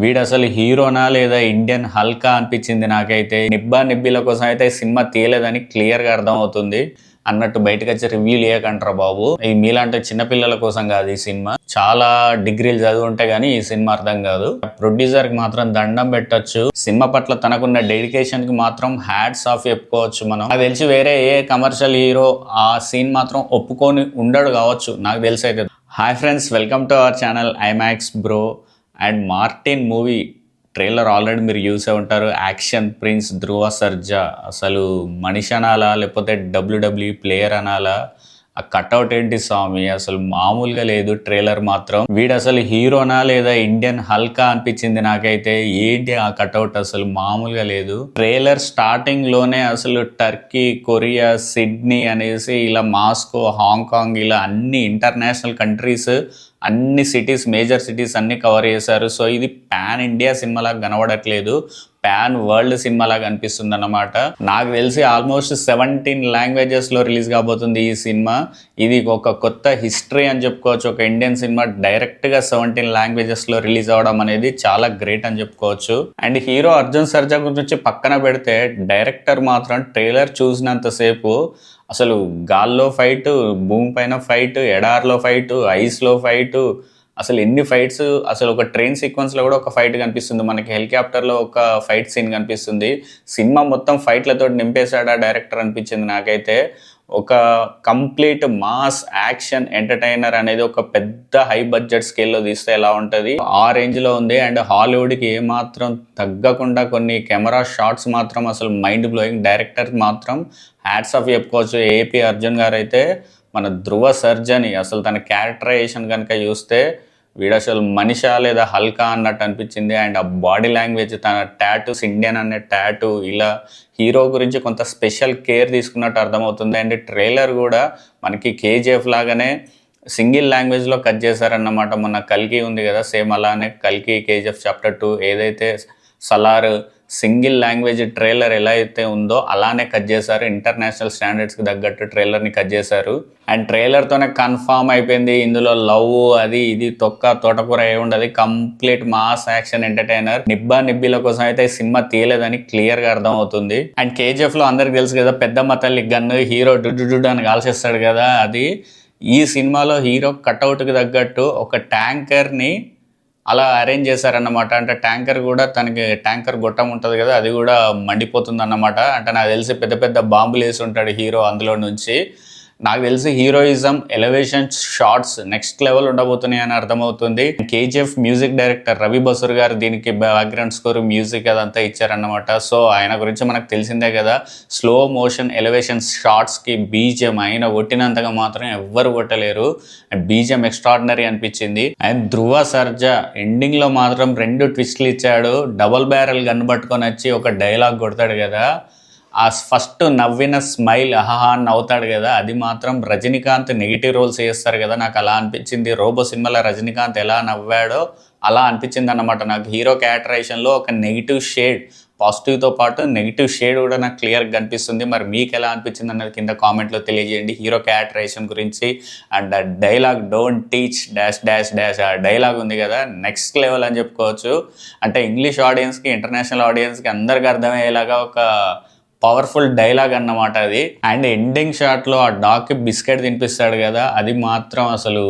వీడు అసలు హీరోనా లేదా ఇండియన్ హల్కా అనిపించింది నాకైతే. నిబ్బా నిబ్బిల కోసం అయితే సినిమా తీయలేదని క్లియర్ గా అర్థం అవుతుంది అన్నట్టు బయటకు వచ్చి రివ్యూ లేకంటారా బాబు. ఈ మీలాంటి చిన్నపిల్లల కోసం కాదు ఈ సినిమా. చాలా డిగ్రీలు చదివి ఉంటే గానీ ఈ సినిమా అర్థం కాదు. ప్రొడ్యూసర్ కి మాత్రం దండం పెట్టొచ్చు. సినిమా పట్ల తనకున్న డెడికేషన్ కి మాత్రం హ్యాట్స్ ఆఫ్ చెప్పుకోవచ్చు మనం. నాకు తెలిసి వేరే ఏ కమర్షియల్ హీరో ఆ సీన్ మాత్రం ఒప్పుకొని ఉండడు కావచ్చు నాకు తెలిసి అయితే. Hi friends, welcome to our channel IMAX bro. And Martin movie trailer already మీరు చూసే ఉంటారు. యాక్షన్ ప్రిన్స్ ధ్రువ సర్జా అసలు మనిషి అనాలా లేకపోతే డబ్ల్యూడబ్ల్యూ ప్లేయర్ అనాలా? ఆ కట్అవుట్ ఏంటి స్వామి, అసలు మామూలుగా లేదు. ట్రైలర్ మాత్రం వీడు అసలు హీరోనా లేదా ఇండియన్ హల్కా అనిపించింది నాకైతే. ఏంటి ఆ కట్అవుట్, అసలు మామూలుగా లేదు. ట్రైలర్ స్టార్టింగ్ లోనే అసలు టర్కీ, కొరియా, సిడ్నీ అనేసి ఇలా మాస్కో, హాంకాంగ్ ఇలా అన్ని ఇంటర్నేషనల్ కంట్రీస్, అన్ని సిటీస్, మేజర్ సిటీస్ అన్ని కవర్ చేశారు. సో ఇది పాన్ ఇండియా సినిమా లాగా కనబడట్లేదు, పాన్ వరల్డ్ సినిమా లాగా అనిపిస్తుంది అన్నమాట. నాకు తెలిసి ఆల్మోస్ట్ 17 లాంగ్వేజెస్ లో రిలీజ్ కాబోతుంది ఈ సినిమా. ఇది ఒక కొత్త హిస్టరీ అని చెప్పుకోవచ్చు. ఒక ఇండియన్ సినిమా డైరెక్ట్ గా 17 లాంగ్వేజెస్ లో రిలీజ్ అవడం అనేది చాలా గ్రేట్ అని చెప్పుకోవచ్చు. అండ్ హీరో అర్జున్ సర్జా గురించి పక్కన పెడితే, డైరెక్టర్ మాత్రం ట్రైలర్ చూసినంతసేపు అసలు గాల్లో ఫైట్, భూమి పైన ఫైట్, ఎడార్లో ఫైట్, ఐస్లో ఫైట్, అసలు ఎన్ని ఫైట్స్. అసలు ఒక ట్రైన్ సీక్వెన్స్లో కూడా ఒక ఫైట్ కనిపిస్తుంది మనకి, హెలికాప్టర్లో ఒక ఫైట్ సీన్ కనిపిస్తుంది. సినిమా మొత్తం ఫైట్లతో నింపేశాడా డైరెక్టర్ అనిపించింది నాకైతే. ఒక కంప్లీట్ మాస్ యాక్షన్ ఎంటర్టైనర్ అనేది ఒక పెద్ద హై బడ్జెట్ స్కేల్లో తీస్తే ఎలా ఉంటుంది ఆ రేంజ్లో ఉంది. అండ్ హాలీవుడ్కి ఏమాత్రం తగ్గకుండా కొన్ని కెమెరా షాట్స్ మాత్రం అసలు మైండ్ బ్లోయింగ్. డైరెక్టర్ మాత్రం హ్యాట్స్ ఆఫ్ చెప్పుకోవచ్చు. ఏపీ అర్జున్ గారు అయితే మన ధ్రువ సర్జని అసలు తన క్యారెక్టరైజేషన్ కనుక చూస్తే వీడు అసలు మనిషా లేదా హల్కా అన్నట్టు అనిపించింది. అండ్ ఆ బాడీ లాంగ్వేజ్, తన టాటూస్, ఇండియన్ అనే టాటూ, ఇలా హీరో గురించి కొంత స్పెషల్ కేర్ తీసుకున్నట్టు అర్థమవుతుంది. అండ్ ట్రైలర్ కూడా మనకి కేజీఎఫ్ లాగానే సింగిల్ లాంగ్వేజ్లో కట్ చేశారన్నమాట. మొన్న కల్కి ఉంది కదా, సేమ్ అలానే కల్కి కేజీఎఫ్ చాప్టర్ 2 ఏదైతే సలార్ సింగిల్ లాంగ్వేజ్ ట్రైలర్ ఎలా అయితే ఉందో అలానే కట్ చేశారు. ఇంటర్నేషనల్ స్టాండర్డ్స్కి తగ్గట్టు ట్రైలర్ని కట్ చేశారు. అండ్ ట్రైలర్తోనే కన్ఫామ్ అయిపోయింది ఇందులో లవ్ అది ఇది తొక్క తోటకూర ఏ ఉండదు. Complete mass action entertainer. నిబ్బా నిబ్బిల కోసం అయితే ఈ సినిమా తీయలేదని క్లియర్గా అర్థం అవుతుంది. అండ్ కేజీఎఫ్లో అందరికి తెలుసు కదా, పెద్దమ్మ తల్లి గన్ను హీరో డుడ్డు అని కాల్చేస్తాడు కదా, అది ఈ సినిమాలో హీరో కట్అవుట్కి తగ్గట్టు ఒక ట్యాంకర్ని అలా అరేంజ్ చేశారన్నమాట. అంటే ట్యాంకర్ కూడా, తనకి ట్యాంకర్ గొట్టం ఉంటుంది కదా, అది కూడా మండిపోతుంది అన్నమాట. అంటే నాకు తెలిసి పెద్ద పెద్ద బాంబులు వేసి ఉంటాడు హీరో అందులో నుంచి. నాకు తెలిసి heroism, elevation shots next level ఉండబోతున్నాయి అని అర్థమవుతుంది. KGF music director Ravi Basrur గారు దీనికి బ్యాక్గ్రౌండ్ స్కోర్, మ్యూజిక్ అదంతా ఇచ్చారన్నమాట. సో ఆయన గురించి మనకు తెలిసిందే కదా, స్లో మోషన్ ఎలివేషన్ షార్ట్స్కి బీజిఎం ఆయన కొట్టినంతగా మాత్రం ఎవ్వరు కొట్టలేరు. అండ్ బీజిఎం ఎక్స్ట్రాడినరీ అనిపించింది. అండ్ ధ్రువ సర్జా ఎండింగ్లో మాత్రం 2 ట్విస్ట్లు ఇచ్చాడు. డబుల్ బ్యారెల్ గన్ పట్టుకొని వచ్చి ఒక డైలాగ్ కొడతాడు కదా, ఆ ఫస్ట్ నవ్విన స్మైల్ అహహా నవ్వుతాడు కదా, అది మాత్రం రజనీకాంత్ నెగిటివ్ రోల్స్ చేస్తారు కదా, నాకు అలా అనిపించింది. రోబో సినిమాలో రజనీకాంత్ ఎలా నవ్వాడో అలా అనిపించింది అన్నమాట నాకు. హీరో క్యారెక్టరైజేషన్లో ఒక నెగిటివ్ షేడ్, పాజిటివ్తో పాటు నెగిటివ్ షేడ్ కూడా నాకు క్లియర్గా కనిపిస్తుంది. మరి మీకు ఎలా అనిపించింది అన్నది కింద కామెంట్లో తెలియజేయండి హీరో క్యారెక్టరైజేషన్ గురించి. అండ్ ఆ dialogue don't teach dash dash dash, ఆ డైలాగ్ ఉంది కదా, నెక్స్ట్ లెవెల్ అని చెప్పుకోవచ్చు. అంటే ఇంగ్లీష్ ఆడియన్స్కి, ఇంటర్నేషనల్ ఆడియన్స్కి అందరికి అర్థమయ్యేలాగా ఒక పవర్ఫుల్ డైలాగ్ అన్నమాట అది. అండ్ ఎండింగ్ షాట్లో ఆ డాగ్కి బిస్కెట్ తినిపిస్తాడు కదా, అది మాత్రం అసలు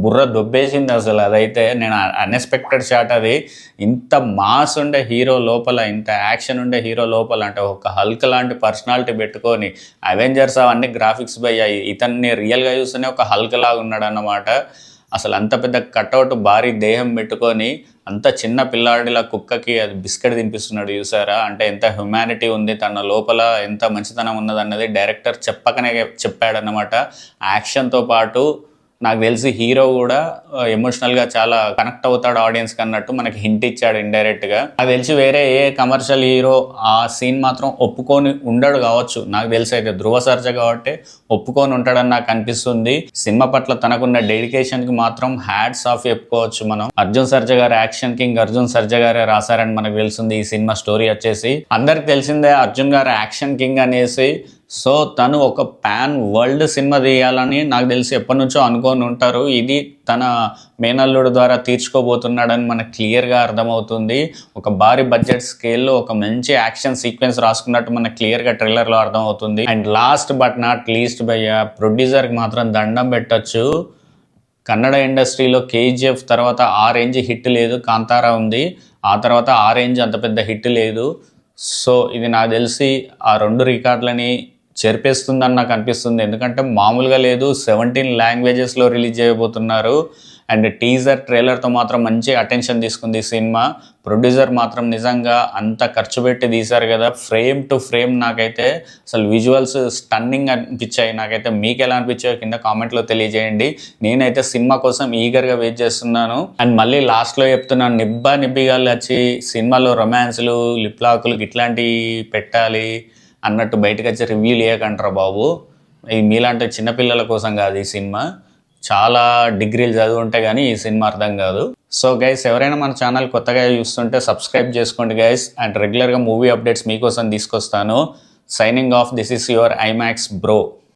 బుర్ర దొబ్బేసింది అసలు. అదైతే నేను అన్ఎక్స్పెక్టెడ్ షాట్ అది. ఇంత మాస్ ఉండే హీరో లోపల, ఇంత యాక్షన్ ఉండే హీరో లోపల, అంటే ఒక హల్క్ లాంటి పర్సనాలిటీ పెట్టుకొని, అవెంజర్స్ అవన్నీ గ్రాఫిక్స్ పోయాయి, ఇతన్ని రియల్గా చూస్తేనే ఒక హల్క్ లాగా ఉన్నాడు అన్నమాట. అసలు అంత పెద్ద కట్అవుట్, భారీ దేహం పెట్టుకొని అంత చిన్న పిల్లాడిలా కుక్కకి అది బిస్కెట్ తినిపిస్తున్నాడు చూసారా. అంటే ఎంత హ్యుమానిటీ ఉంది తన లోపల, ఎంత మంచితనం ఉన్నది అన్నది డైరెక్టర్ చెప్పకనే చెప్పాడన్నమాట. యాక్షన్తో పాటు నాకు తెలిసి హీరో కూడా ఎమోషనల్గా చాలా కనెక్ట్ అవుతాడు ఆడియన్స్కి అన్నట్టు మనకి హింట్ ఇచ్చాడు ఇండైరెక్ట్గా. నాకు తెలిసి వేరే ఏ కమర్షియల్ హీరో ఆ సీన్ మాత్రం ఒప్పుకొని ఉండడు కావచ్చు నాకు తెలిసి అయితే. ధ్రువ సర్జా కాబట్టి ఒప్పుకొని ఉంటాడని నాకు అనిపిస్తుంది. సినిమా పట్ల తనకున్న డెడికేషన్కి మాత్రం హ్యాట్స్ ఆఫ్ చెప్పుకోవచ్చు మనం. అర్జున్ సర్జా గారు యాక్షన్ కింగ్ అర్జున్ సర్జా గారే రాశారని మనకు తెలిసింది. ఈ సినిమా స్టోరీ వచ్చేసి అందరికి తెలిసిందే, అర్జున్ గారు యాక్షన్ కింగ్ అనేసి సో తను ఒక పాన్ వరల్డ్ సినిమా తీయాలని నాకు తెలిసి ఎప్పటి నుంచో అనుకొని ఉంటారు. ఇది తన మేనల్లుడు ద్వారా తీర్చుకోబోతున్నాడని మనకు క్లియర్గా అర్థమవుతుంది. ఒక భారీ బడ్జెట్ స్కేల్లో ఒక మంచి యాక్షన్ సీక్వెన్స్ రాసుకున్నట్టు మనకు క్లియర్గా ట్రైలర్లో అర్థమవుతుంది. And last but not least భయ్య, ప్రొడ్యూసర్కి మాత్రం దండం పెట్టచ్చు. కన్నడ ఇండస్ట్రీలో కేజీఎఫ్ తర్వాత ఆ రేంజ్ హిట్ లేదు, కాంతారా ఉంది. ఆ తర్వాత ఆ రేంజ్ అంత పెద్ద హిట్ లేదు. సో ఇది నాకు తెలిసి ఆ 2 రికార్డులని చెరిపేస్తుందని నాకు అనిపిస్తుంది. ఎందుకంటే మామూలుగా లేదు, 17 లాంగ్వేజెస్లో రిలీజ్ చేయబోతున్నారు. అండ్ టీజర్ ట్రైలర్తో మాత్రం మంచి అటెన్షన్ తీసుకుంది సినిమా. ప్రొడ్యూసర్ మాత్రం నిజంగా అంత ఖర్చు పెట్టి తీశారు కదా, ఫ్రేమ్ టు ఫ్రేమ్ నాకైతే అసలు విజువల్స్ స్టన్నింగ్ అనిపించాయి. నాకైతే మీకు ఎలా అనిపించాయో కింద కామెంట్లో తెలియజేయండి. నేనైతే సినిమా కోసం ఈగర్గా వెయిట్ చేస్తున్నాను. అండ్ మళ్ళీ లాస్ట్లో చెప్తున్నాను, నిబ్బిగా వచ్చి సినిమాలో రొమాన్స్లు లిప్లాకులు ఇట్లాంటివి పెట్టాలి అన్నట్టు బయటకు వచ్చి రివ్యూలు ఇవ్వకంటారా బాబు. ఈ మీలాంటి చిన్నపిల్లల కోసం కాదు ఈ సినిమా. చాలా డిగ్రీలు చదువుంటే కానీ ఈ సినిమా అర్థం కాదు. సో గైస్, ఎవరైనా మన ఛానల్ కొత్తగా చూస్తుంటే సబ్స్క్రైబ్ చేసుకోండి గైస్. అండ్ రెగ్యులర్గా మూవీ అప్డేట్స్ మీకోసం తీసుకొస్తాను. Signing off, this is your IMAX bro.